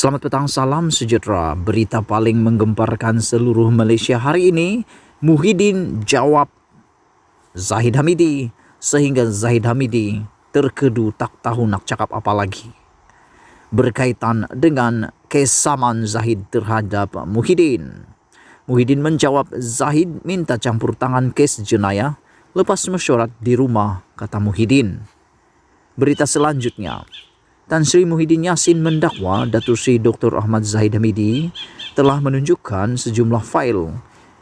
Selamat petang, salam sejahtera. Berita paling menggemparkan seluruh Malaysia hari ini, Muhyiddin jawab Zahid Hamidi, sehingga Zahid Hamidi terkedu tak tahu nak cakap apa lagi. Berkaitan dengan kes saman Zahid terhadap Muhyiddin. Muhyiddin menjawab Zahid minta campur tangan kes jenayah lepas mesyuarat di rumah, kata Muhyiddin. Berita selanjutnya, Tan Sri Muhyiddin Yassin mendakwa Datuk Seri Dr. Ahmad Zahid Hamidi telah menunjukkan sejumlah fail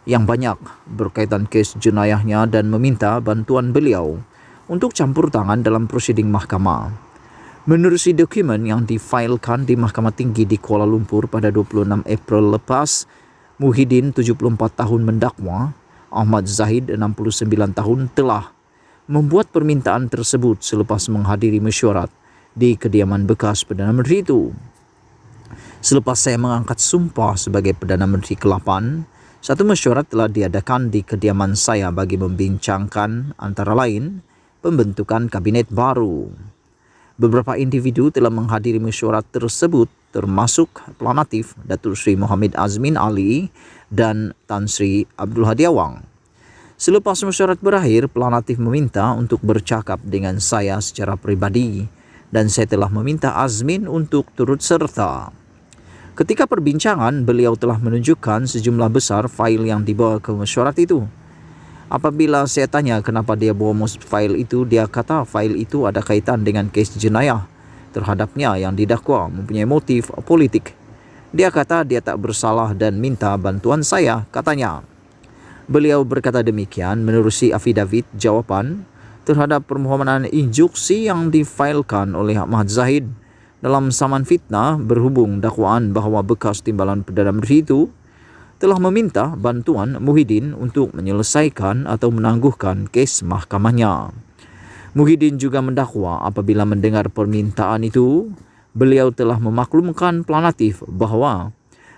yang banyak berkaitan kes jenayahnya dan meminta bantuan beliau untuk campur tangan dalam prosiding mahkamah. Menerusi dokumen yang difailkan di Mahkamah Tinggi di Kuala Lumpur pada 26 April lepas, Muhyiddin 74 tahun mendakwa Ahmad Zahid 69 tahun telah membuat permintaan tersebut selepas menghadiri mesyuarat di kediaman bekas Perdana Menteri itu. Selepas saya mengangkat sumpah sebagai Perdana Menteri ke-8, satu mesyuarat telah diadakan di kediaman saya bagi membincangkan antara lain pembentukan kabinet baru. Beberapa individu telah menghadiri mesyuarat tersebut termasuk Pelanatif Datuk Seri Mohammed Azmin Ali dan Tan Sri Abdul Hadi Awang. Selepas mesyuarat berakhir, Pelanatif meminta untuk bercakap dengan saya secara pribadi dan saya telah meminta Azmin untuk turut serta. Ketika perbincangan, beliau telah menunjukkan sejumlah besar fail yang dibawa ke mesyuarat itu. Apabila saya tanya kenapa dia bawa fail itu, dia kata fail itu ada kaitan dengan kes jenayah terhadapnya yang didakwa mempunyai motif politik. Dia kata dia tak bersalah dan minta bantuan saya, katanya. Beliau berkata demikian menerusi afidavit jawapan terhadap permohonan injuksi yang difailkan oleh Ahmad Zahid dalam saman fitnah berhubung dakwaan bahawa bekas timbalan Perdana Menteri itu telah meminta bantuan Muhyiddin untuk menyelesaikan atau menangguhkan kes mahkamahnya. Muhyiddin juga mendakwa apabila mendengar permintaan itu, beliau telah memaklumkan Pelanatif bahawa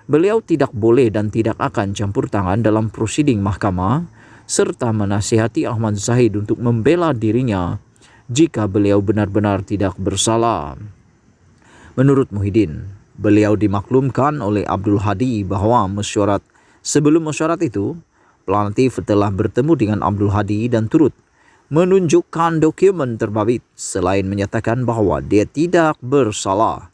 beliau tidak boleh dan tidak akan campur tangan dalam prosiding mahkamah serta menasihati Ahmad Zahid untuk membela dirinya jika beliau benar-benar tidak bersalah. Menurut Muhyiddin, beliau dimaklumkan oleh Abdul Hadi bahawa sebelum mesyuarat itu, Pelanatif telah bertemu dengan Abdul Hadi dan turut menunjukkan dokumen terbabit selain menyatakan bahawa dia tidak bersalah.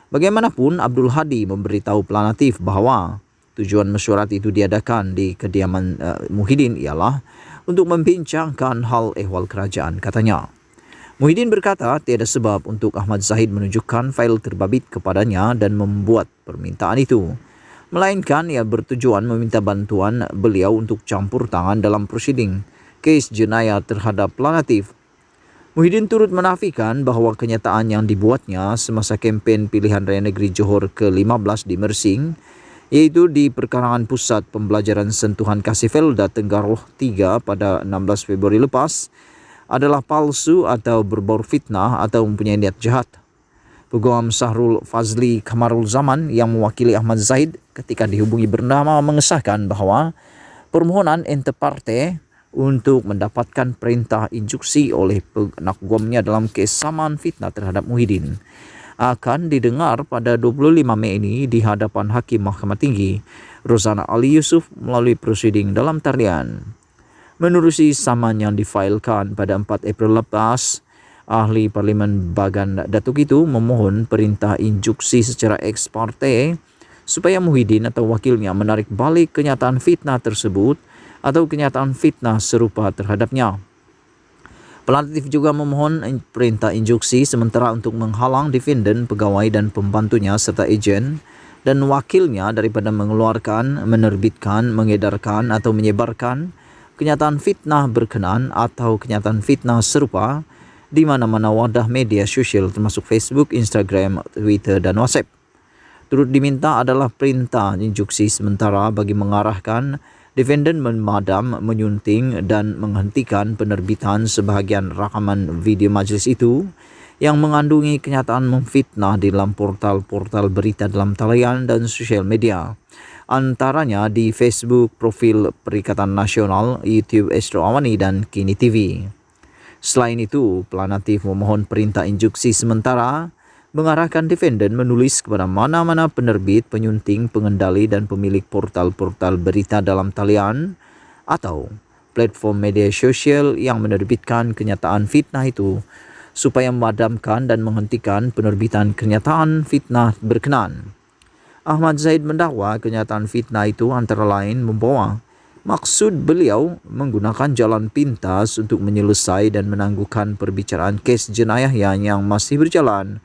Bagaimanapun, Abdul Hadi memberitahu Pelanatif bahawa tujuan mesyuarat itu diadakan di kediaman Muhyiddin ialah untuk membincangkan hal ehwal kerajaan, katanya. Muhyiddin berkata tiada sebab untuk Ahmad Zahid menunjukkan fail terbabit kepadanya dan membuat permintaan itu, melainkan ia bertujuan meminta bantuan beliau untuk campur tangan dalam prosiding kes jenayah terhadap Pelanatif. Muhyiddin turut menafikan bahawa kenyataan yang dibuatnya semasa kempen pilihan raya negeri Johor ke-15 di Mersing, iaitu di Perkarangan Pusat Pembelajaran Sentuhan Kasih Felda Tenggaroh 3 pada 16 Februari lepas, adalah palsu atau berbau fitnah atau mempunyai niat jahat. Peguam Sahrul Fazli Kamarul Zaman yang mewakili Ahmad Zahid ketika dihubungi bernama mengesahkan bahawa permohonan inter partes untuk mendapatkan perintah injuksi oleh penakguamnya dalam kes saman fitnah terhadap Muhyiddin akan didengar pada 25 Mei ini di hadapan Hakim Mahkamah Tinggi Rozana Ali Yusof melalui prosiding dalam talian. Menerusi saman yang difailkan pada 4 April lepas, Ahli Parlimen Bagan Datuk itu memohon perintah injuksi secara ex parte supaya Muhyiddin atau wakilnya menarik balik kenyataan fitnah tersebut atau kenyataan fitnah serupa terhadapnya. Pelanatif juga memohon perintah injuksi sementara untuk menghalang defendant, pegawai dan pembantunya serta ejen dan wakilnya daripada mengeluarkan, menerbitkan, mengedarkan atau menyebarkan kenyataan fitnah berkenaan atau kenyataan fitnah serupa di mana-mana wadah media sosial termasuk Facebook, Instagram, Twitter dan WhatsApp. Turut diminta adalah perintah injuksi sementara bagi mengarahkan defendant memadam, menyunting dan menghentikan penerbitan sebahagian rakaman video majlis itu yang mengandungi kenyataan memfitnah di dalam portal-portal berita dalam talian dan sosial media. Antaranya di Facebook profil Perikatan Nasional, YouTube Astro Awani dan Kini TV. Selain itu, Pelanatif memohon perintah injuksi sementara mengarahkan defendant menulis kepada mana-mana penerbit, penyunting, pengendali dan pemilik portal-portal berita dalam talian atau platform media sosial yang menerbitkan kenyataan fitnah itu supaya memadamkan dan menghentikan penerbitan kenyataan fitnah berkenaan. Ahmad Zahid mendakwa kenyataan fitnah itu antara lain membawa maksud beliau menggunakan jalan pintas untuk menyelesaikan dan menangguhkan perbicaraan kes jenayah yang masih berjalan,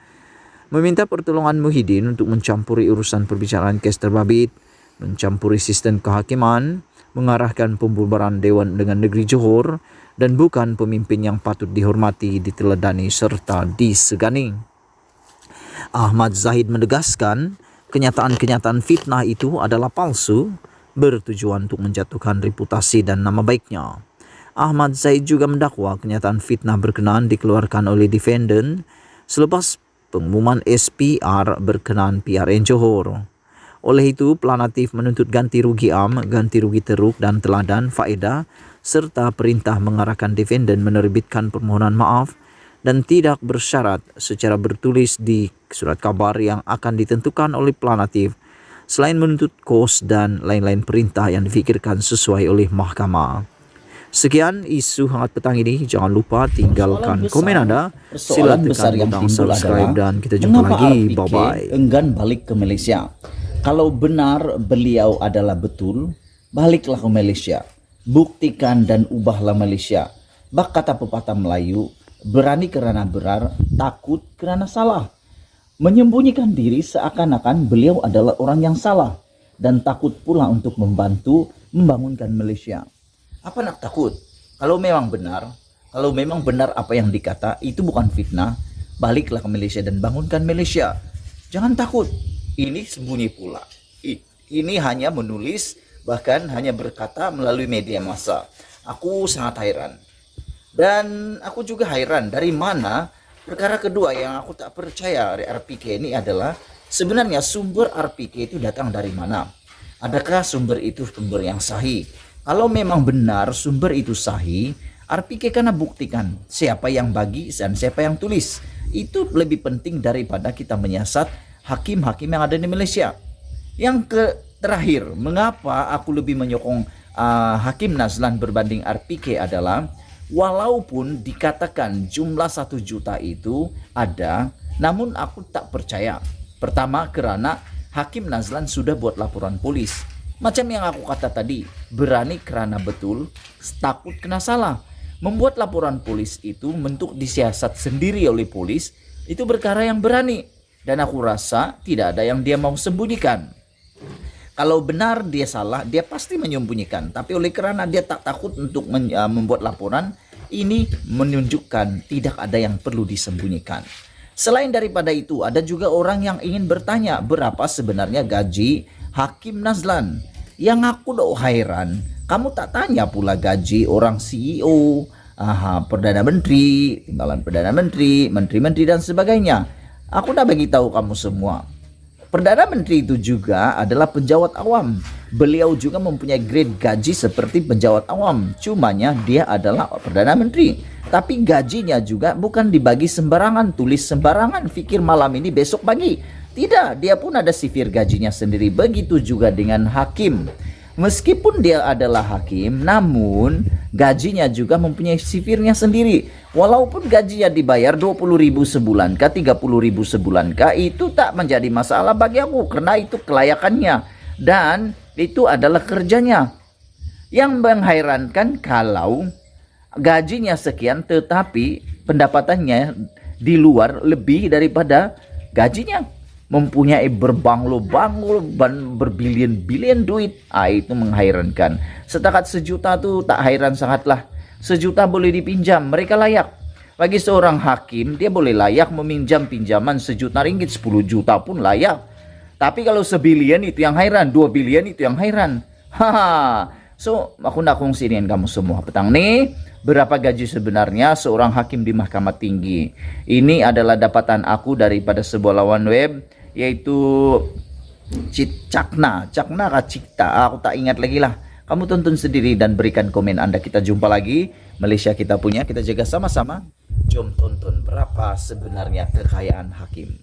meminta pertolongan Muhyiddin untuk mencampuri urusan perbicaraan kes terbabit, mencampuri sistem kehakiman, mengarahkan pembubaran Dewan dengan Negeri Johor dan bukan pemimpin yang patut dihormati, diteladani serta disegani. Ahmad Zahid menegaskan kenyataan-kenyataan fitnah itu adalah palsu, bertujuan untuk menjatuhkan reputasi dan nama baiknya. Ahmad Zahid juga mendakwa kenyataan fitnah berkenaan dikeluarkan oleh defendant selepas pengumuman SPR berkenaan PRN Johor. Oleh itu, pelanatif menuntut ganti rugi ganti rugi teruk dan teladan faedah, serta perintah mengarahkan defendant menerbitkan permohonan maaf dan tidak bersyarat secara bertulis di surat kabar yang akan ditentukan oleh pelanatif, selain menuntut kos dan lain-lain perintah yang difikirkan sesuai oleh mahkamah. Sekian isu hangat petang ini. Jangan lupa tinggalkan komen Anda. Sila tekan butang subscribe dan kita jumpa lagi. Bye-bye. Enggan balik ke Malaysia. Kalau benar beliau adalah betul, baliklah ke Malaysia. Buktikan dan ubahlah Malaysia. Bak kata pepatah Melayu, berani kerana benar, takut kerana salah. Menyembunyikan diri seakan-akan beliau adalah orang yang salah dan takut pula untuk membantu membangunkan Malaysia. Apa nak takut? Kalau memang benar apa yang dikata itu bukan fitnah, baliklah ke Malaysia dan bangunkan Malaysia. Jangan takut. Ini sembunyi pula. Ini hanya menulis, bahkan hanya berkata melalui media massa. Aku sangat heran. Dan aku juga heran dari mana perkara kedua yang aku tak percaya dari RPK ini adalah sebenarnya sumber RPK itu datang dari mana? Adakah sumber itu sumber yang sahih? Kalau memang benar sumber itu sahih, RPK kena buktikan siapa yang bagi dan siapa yang tulis. Itu lebih penting daripada kita menyiasat hakim-hakim yang ada di Malaysia. Yang terakhir, mengapa aku lebih menyokong Hakim Nazlan berbanding RPK adalah walaupun dikatakan jumlah 1 juta itu ada, namun aku tak percaya. Pertama, karena Hakim Nazlan sudah buat laporan polis. Macam yang aku kata tadi, berani kerana betul, takut kena salah. Membuat laporan polis itu bentuk disiasat sendiri oleh polis, itu perkara yang berani. Dan aku rasa tidak ada yang dia mau sembunyikan. Kalau benar dia salah, dia pasti menyembunyikan. Tapi oleh kerana dia tak takut untuk membuat laporan, ini menunjukkan tidak ada yang perlu disembunyikan. Selain daripada itu, ada juga orang yang ingin bertanya berapa sebenarnya gaji Hakim Nazlan. Yang aku heran, kamu tak tanya pula gaji orang CEO, Perdana Menteri, timbalan Perdana Menteri, menteri-menteri dan sebagainya. Aku dah bagi tahu kamu semua. Perdana Menteri itu juga adalah penjawat awam. Beliau juga mempunyai grade gaji seperti penjawat awam. Cumanya dia adalah Perdana Menteri. Tapi gajinya juga bukan dibagi sembarangan, tulis sembarangan, fikir malam ini besok bagi. Tidak, dia pun ada sifir gajinya sendiri. Begitu juga dengan hakim. Meskipun dia adalah hakim, namun gajinya juga mempunyai sifirnya sendiri. Walaupun gajinya dibayar 20.000 sebulan kah, 30.000 sebulan kah, itu tak menjadi masalah bagi aku karena itu kelayakannya dan itu adalah kerjanya. Yang mengherankan kalau gajinya sekian tetapi pendapatannya di luar lebih daripada gajinya. Mempunyai berbanglo-banglo dan berbilion-bilion duit. Itu menghairankan. Setakat 1 juta tuh tak hairan sangatlah. 1 juta boleh dipinjam, mereka layak. Bagi seorang hakim, dia boleh layak meminjam pinjaman 1 juta ringgit, 10 juta pun layak. Tapi kalau 1 bilion itu yang hairan, 2 bilion itu yang hairan. So, aku nak kongsi dengan kamu semua petang nih. Berapa gaji sebenarnya seorang hakim di Mahkamah Tinggi? Ini adalah dapatan aku daripada sebuah laman web, yaitu Cakna kah Cipta, aku tak ingat lagi lah. Kamu tonton sendiri dan berikan komen Anda. Kita jumpa lagi. Malaysia kita punya, kita jaga sama-sama. Jom tonton berapa sebenarnya kekayaan hakim.